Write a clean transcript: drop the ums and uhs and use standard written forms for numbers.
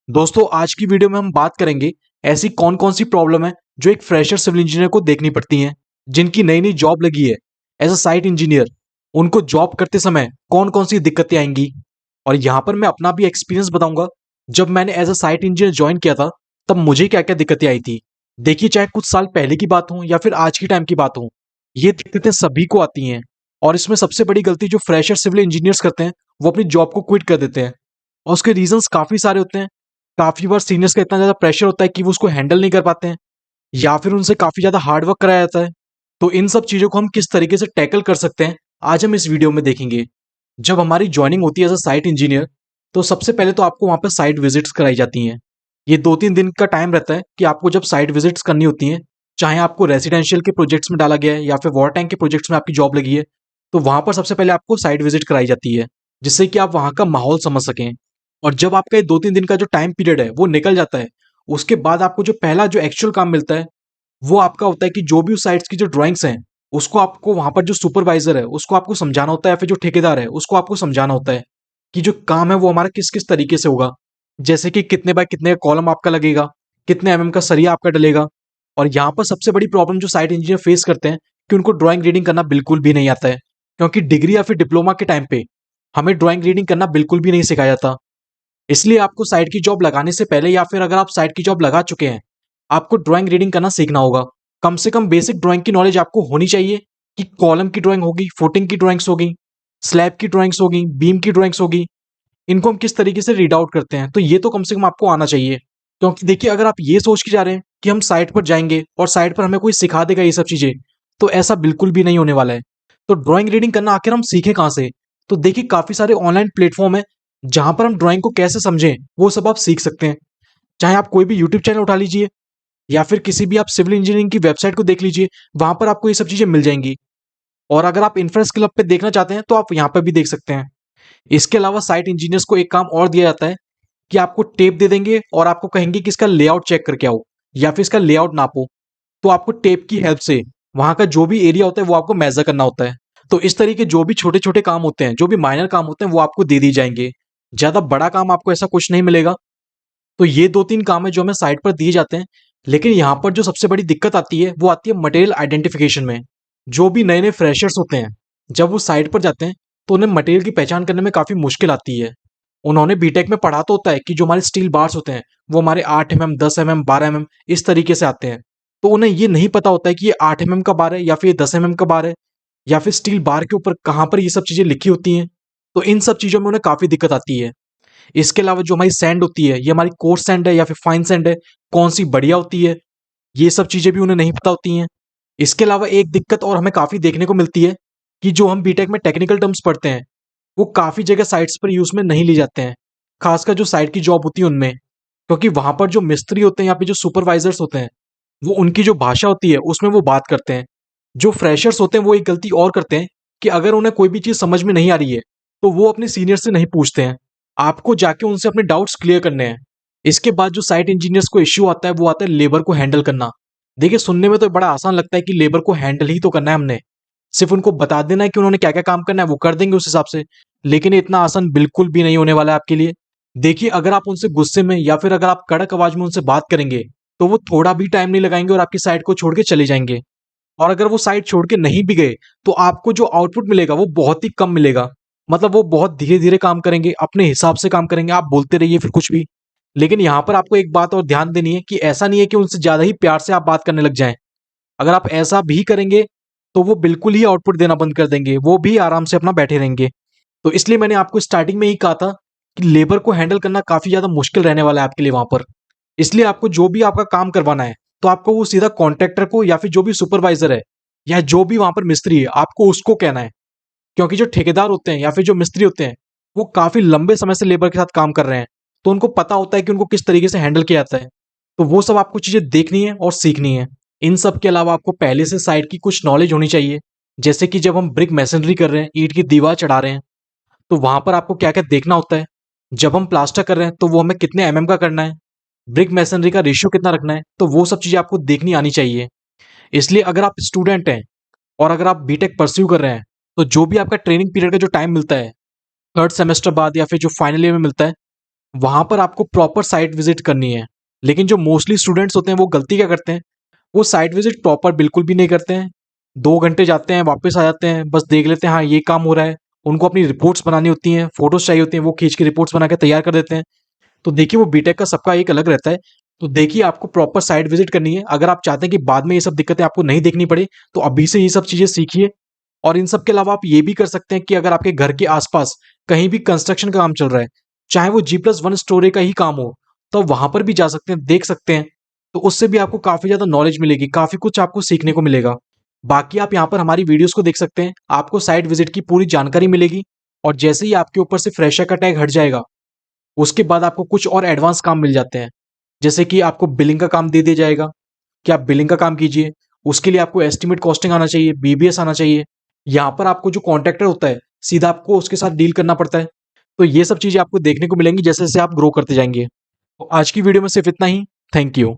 दोस्तों आज की वीडियो में हम बात करेंगे ऐसी कौन कौन सी प्रॉब्लम है जो एक फ्रेशर सिविल इंजीनियर को देखनी पड़ती हैं, जिनकी नई नई जॉब लगी है एज अ साइट इंजीनियर। उनको जॉब करते समय कौन कौन सी दिक्कतें आएंगी, और यहाँ पर मैं अपना भी एक्सपीरियंस बताऊंगा। जब मैंने as a site engineer join किया था तब मुझे क्या क्या दिक्कतें आई थी। देखिए, चाहे कुछ साल पहले की बात हो या फिर आज की टाइम की बात हो, ये दिक्कतें सभी को आती हैं। और इसमें सबसे बड़ी गलती जो फ्रेशर सिविल इंजीनियर्स करते हैं, वो अपनी जॉब को क्विट कर देते हैं। और उसके रीजंस काफी सारे होते हैं। काफी बार सीनियर्स का इतना ज्यादा प्रेशर होता है कि वो उसको हैंडल नहीं कर पाते हैं, या फिर उनसे काफी ज्यादा हार्ड वर्क कराया जाता है। तो इन सब चीजों को हम किस तरीके से टैकल कर सकते हैं, आज हम इस वीडियो में देखेंगे। जब हमारी ज्वाइनिंग होती है एज अ साइट इंजीनियर, तो सबसे पहले तो आपको वहां पर साइट विजिट्स कराई जाती हैं। ये 2-3 दिन का टाइम रहता है कि आपको जब साइट विजिट्स करनी होती हैं, चाहे आपको रेसिडेंशियल के प्रोजेक्ट्स में डाला गया है या फिर वाटर टैंक के प्रोजेक्ट्स में आपकी जॉब लगी है, तो वहां पर सबसे पहले आपको साइट विजिट कराई जाती है, जिससे कि आप वहां का माहौल समझ सकें। और जब आपका ये 2-3 दिन का जो टाइम पीरियड है वो निकल जाता है, उसके बाद आपको जो पहला जो एक्चुअल काम मिलता है, वो आपका होता है कि जो भी उस साइट्स की जो ड्राइंग्स हैं, उसको आपको वहां पर जो सुपरवाइजर है उसको आपको समझाना होता है, या फिर जो ठेकेदार है उसको आपको समझाना होता है कि जो काम है वो हमारा किस किस तरीके से होगा। जैसे कि कितने बाय कितने का कॉलम आपका लगेगा, कितने का सरिया आपका डलेगा। और यहाँ पर सबसे बड़ी प्रॉब्लम जो साइट इंजीनियर फेस करते हैं कि उनको ड्राइंग रीडिंग करना बिल्कुल भी नहीं आता है, क्योंकि डिग्री या फिर डिप्लोमा के टाइम पे हमें ड्राइंग रीडिंग करना बिल्कुल भी नहीं सिखाया जाता। इसलिए आपको साइट की जॉब लगाने से पहले, या फिर अगर आप साइट की जॉब लगा चुके हैं, आपको ड्राइंग रीडिंग करना सीखना होगा। कम से कम बेसिक ड्राइंग की नॉलेज आपको होनी चाहिए कि कॉलम की ड्राइंग होगी, फुटिंग की ड्राइंग्स होगी, स्लैब की ड्राइंग्स होगी, बीम की ड्राइंग्स होगी, इनको हम किस तरीके से रीड आउट करते हैं, तो ये तो कम से कम आपको आना चाहिए। क्योंकि देखिए, अगर आप ये सोच के जा रहे हैं कि हम साइट पर जाएंगे और साइट पर हमें कोई सिखा देगा ये सब चीजें, तो ऐसा बिल्कुल भी नहीं होने वाला है। तो ड्राइंग रीडिंग करना आखिर हम सीखें कहाँ से? तो देखिए, काफी सारे ऑनलाइन प्लेटफॉर्म है जहां पर हम ड्राइंग को कैसे समझें वो सब आप सीख सकते हैं। चाहे आप कोई भी यूट्यूब चैनल उठा लीजिए, या फिर किसी भी आप सिविल इंजीनियरिंग की वेबसाइट को देख लीजिए, वहां पर आपको ये सब चीजें मिल जाएंगी। और अगर आप इन्फ्रेंस क्लब पे देखना चाहते हैं तो आप यहाँ पर भी देख सकते हैं। इसके अलावा साइट इंजीनियर्स को एक काम और दिया जाता है कि आपको टेप दे देंगे और आपको कहेंगे कि इसका लेआउट चेक करके आओ, या फिर इसका लेआउट नापो। तो आपको टेप की हेल्प से वहां का जो भी एरिया होता है वो आपको मेजर करना होता है। तो इस तरीके जो भी छोटे छोटे काम होते हैं, जो भी माइनर काम होते हैं, वो आपको दे दिए जाएंगे। ज्यादा बड़ा काम आपको ऐसा कुछ नहीं मिलेगा। तो ये 2-3 काम है जो हमें साइट पर दिए जाते हैं। लेकिन यहाँ पर जो सबसे बड़ी दिक्कत आती है वो आती है मटेरियल आइडेंटिफिकेशन में। जो भी नए नए फ्रेशर्स होते हैं, जब वो साइट पर जाते हैं तो उन्हें मटेरियल की पहचान करने में काफी मुश्किल आती है। उन्होंने बीटेक में पढ़ा तो होता है कि जो हमारे स्टील बार्स होते हैं वो हमारे 8 mm, 10 mm, 12 mm इस तरीके से आते हैं। तो उन्हें ये नहीं पता होता है कि ये 8 mm का बार है या फिर 10 mm का बार है, या फिर स्टील बार के ऊपर कहाँ पर ये सब चीजें लिखी होती हैं। तो इन सब चीजों में उन्हें काफी दिक्कत आती है। इसके अलावा जो हमारी सैंड होती है, ये हमारी कोर्स सैंड है या फिर फाइन सैंड है, कौन सी बढ़िया होती है, ये सब चीजें भी उन्हें नहीं पता होती हैं। इसके अलावा एक दिक्कत और हमें काफी देखने को मिलती है कि जो हम बीटेक में टेक्निकल टर्म्स पढ़ते हैं, वो काफी जगह साइट्स पर यूज में नहीं ली जाते हैं, खासकर जो साइट की जॉब होती है उनमें। क्योंकि वहां पर जो मिस्त्री होते हैं या फिर जो सुपरवाइजर्स होते हैं, वो उनकी जो भाषा होती है उसमें वो बात करते हैं। जो फ्रेशर्स होते हैं वो एक गलती और करते हैं कि अगर उन्हें कोई भी चीज समझ में नहीं आ रही है तो वो अपने सीनियर से नहीं पूछते हैं, आपको जाके उनसे अपने डाउट्स क्लियर करने हैं। इसके बाद जो साइट इंजीनियर्स को इश्यू आता है वो आता है लेबर को हैंडल करना। देखिए, सुनने में तो बड़ा आसान लगता है कि लेबर को हैंडल ही तो करना है हमने, सिर्फ उनको बता देना है कि उन्होंने क्या क्या काम करना है, वो कर देंगे उस हिसाब से। लेकिन ये इतना आसान बिल्कुल भी नहीं होने वाला है आपके लिए। देखिए, अगर आप उनसे गुस्से में या फिर अगर आप कड़क आवाज में उनसे बात करेंगे, तो वो थोड़ा भी टाइम नहीं लगाएंगे और आपकी साइट को छोड़ के चले जाएंगे। और अगर वो साइट छोड़ के नहीं भी गए, तो आपको जो आउटपुट मिलेगा वो बहुत ही कम मिलेगा। मतलब वो बहुत धीरे धीरे काम करेंगे, अपने हिसाब से काम करेंगे, आप बोलते रहिए फिर कुछ भी। लेकिन यहाँ पर आपको एक बात और ध्यान देनी है कि ऐसा नहीं है कि उनसे ज्यादा ही प्यार से आप बात करने लग जाएं। अगर आप ऐसा भी करेंगे तो वो बिल्कुल ही आउटपुट देना बंद कर देंगे, वो भी आराम से अपना बैठे रहेंगे। तो इसलिए मैंने आपको स्टार्टिंग में ही कहा था कि लेबर को हैंडल करना काफी ज्यादा मुश्किल रहने वाला है आपके लिए वहां पर। इसलिए आपको जो भी आपका काम करवाना है, तो आपको वो सीधा कॉन्ट्रैक्टर को या फिर जो भी सुपरवाइजर है या जो भी वहां पर मिस्त्री है, आपको उसको कहना है। क्योंकि जो ठेकेदार होते हैं या फिर जो मिस्त्री होते हैं, वो काफी लंबे समय से लेबर के साथ काम कर रहे हैं, तो उनको पता होता है कि उनको किस तरीके से हैंडल किया जाता है। तो वो सब आपको चीजें देखनी है और सीखनी है। इन सब के अलावा आपको पहले से साइट की कुछ नॉलेज होनी चाहिए। जैसे कि जब हम ब्रिक मैसनरी कर रहे हैं, ईंट की दीवार चढ़ा रहे हैं, तो वहां पर आपको क्या क्या देखना होता है। जब हम प्लास्टर कर रहे हैं तो वो हमें कितने का करना है, ब्रिक मैसनरी का रेशियो कितना रखना है, तो वो सब चीजें आपको देखनी आनी चाहिए। इसलिए अगर आप स्टूडेंट हैं और अगर आप बीटेक परस्यू कर रहे हैं, तो जो भी आपका ट्रेनिंग पीरियड का जो टाइम मिलता है, 3rd सेमेस्टर बाद या फिर जो फाइनल ईयर में मिलता है, वहां पर आपको प्रॉपर साइट विजिट करनी है। लेकिन जो मोस्टली स्टूडेंट्स होते हैं वो गलती क्या करते हैं, वो साइट विजिट प्रॉपर बिल्कुल भी नहीं करते हैं। 2 घंटे जाते हैं, वापस आ जाते हैं, बस देख लेते हैं हाँ ये काम हो रहा है। उनको अपनी रिपोर्ट्स बनानी होती हैं, फोटोज चाहिए होती हैं, वो खींच के रिपोर्ट्स बना के तैयार कर देते हैं। तो देखिए वो बीटेक का सबका एक अलग रहता है। तो देखिए आपको प्रॉपर साइट विजिट करनी है। अगर आप चाहते हैं कि बाद में ये सब दिक्कतें आपको नहीं देखनी पड़े, तो अभी से ये सब चीजें सीखिए। और इन सब के अलावा आप ये भी कर सकते हैं कि अगर आपके घर के आसपास कहीं भी कंस्ट्रक्शन का काम चल रहा है, चाहे वो G+1 स्टोरी का ही काम हो, तो वहां पर भी जा सकते हैं, देख सकते हैं। तो उससे भी आपको काफी ज्यादा नॉलेज मिलेगी, काफी कुछ आपको सीखने को मिलेगा। बाकी आप यहाँ पर हमारी वीडियोस को देख सकते हैं, आपको साइट विजिट की पूरी जानकारी मिलेगी। और जैसे ही आपके ऊपर से फ्रेशर का टैग हट जाएगा, उसके बाद आपको कुछ और एडवांस काम मिल जाते हैं। जैसे कि आपको बिलिंग का काम दे दिया जाएगा कि आप बिलिंग का काम कीजिए। उसके लिए आपको एस्टिमेट कॉस्टिंग आना चाहिए, बीबीएस आना चाहिए। यहाँ पर आपको जो कॉन्ट्रैक्टर होता है, सीधा आपको उसके साथ डील करना पड़ता है। तो ये सब चीजें आपको देखने को मिलेंगी जैसे जैसे आप ग्रो करते जाएंगे। तो आज की वीडियो में सिर्फ इतना ही। Thank you.